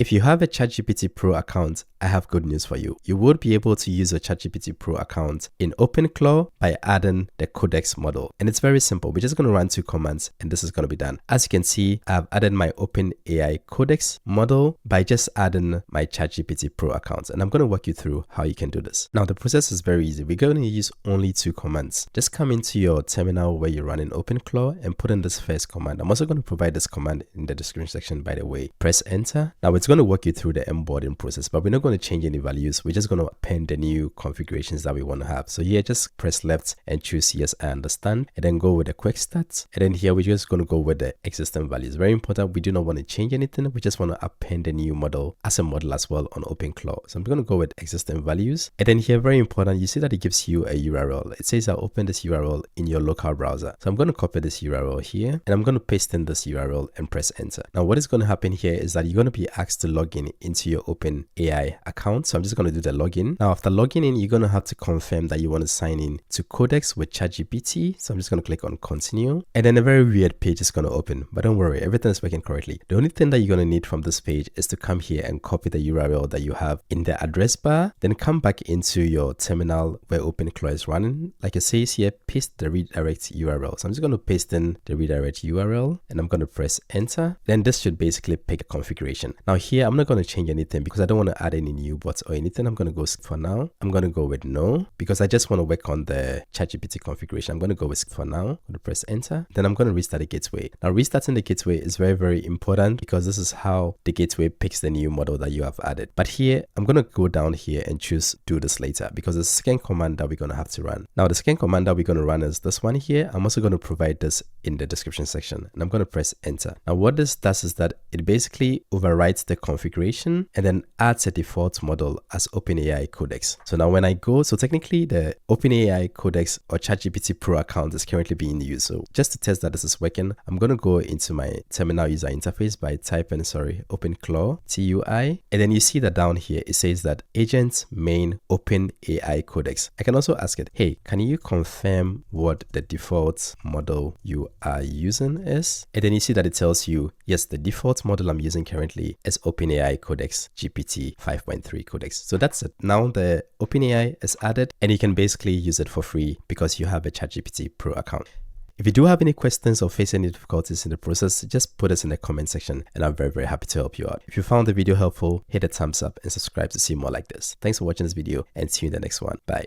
If you have a ChatGPT Pro account, I have good news for you. You would be able to use your ChatGPT Pro account in OpenClaw by adding the codex model. And it's very simple. We're just going to run 2 commands and this is going to be done. As you can see, I've added my openai-codex model by just adding my ChatGPT Pro account. And I'm going to walk you through how you can do this. Now, the process is very easy. We're going to use only 2 commands. Just come into your terminal where you're running OpenClaw and put in this first command. I'm also going to provide this command in the description section, by the way. Press enter. Now, it's going to walk you through the onboarding process, but we're not going to change any values. We're just going to append the new configurations that we want to have. So here, just press left and choose yes, I understand, and then go with the quick start. And then here, we're just going to go with the existing values. Very important. We do not want to change anything. We just want to append the new model as a model as well on OpenClaw. So I'm going to go with existing values. And then here, very important, you see that it gives you a URL. It says I'll open this URL in your local browser. So I'm going to copy this URL here and I'm going to paste in this URL and press enter. Now, what is going to happen here is that you're going to be asked to log in into your OpenAI account. So I'm just going to do the login. Now, after logging in, you're going to have to confirm that you want to sign in to Codex with ChatGPT. So I'm just going to click on continue. And then a very weird page is going to open, but don't worry, everything is working correctly. The only thing that you're going to need from this page is to come here and copy the URL that you have in the address bar, then come back into your terminal where OpenClaw is running. Like it says here, paste the redirect URL. So I'm just going to paste in the redirect URL and I'm going to press enter. Then this should basically pick a configuration. Now here, I'm not going to change anything because I don't want to add any new bots or anything. I'm going to go for now. I'm going to go with no because I just want to work on the ChatGPT configuration. I'm going to go with for now. I'm going to press enter. Then I'm going to restart the gateway. Now restarting the gateway is very, very important because this is how the gateway picks the new model that you have added. But here, I'm going to go down here and choose do this later because the second command that we're going to have to run. Now the second command that we're going to run is this one here. I'm also going to provide this in the description section and I'm going to press enter. Now what this does is that it basically overwrites the configuration and then adds a default model as openai-codex. So now when I go, so technically the openai-codex or ChatGPT Pro account is currently being used. So just to test that this is working, I'm going to go into my terminal user interface by typing, OpenClaw, TUI. And then you see that down here, it says that agent main openai-codex. I can also ask it, hey, can you confirm what the default model you are using is? And then you see that it tells you, yes, the default model I'm using currently is openai-codex GPT 5.3 codex. So that's it. Now the OpenAI is added and you can basically use it for free because you have a ChatGPT Pro account. If you do have any questions or face any difficulties in the process, just put us in the comment section and I'm very, very happy to help you out. If you found the video helpful, hit a thumbs up and subscribe to see more like this. Thanks for watching this video and see you in the next one. Bye.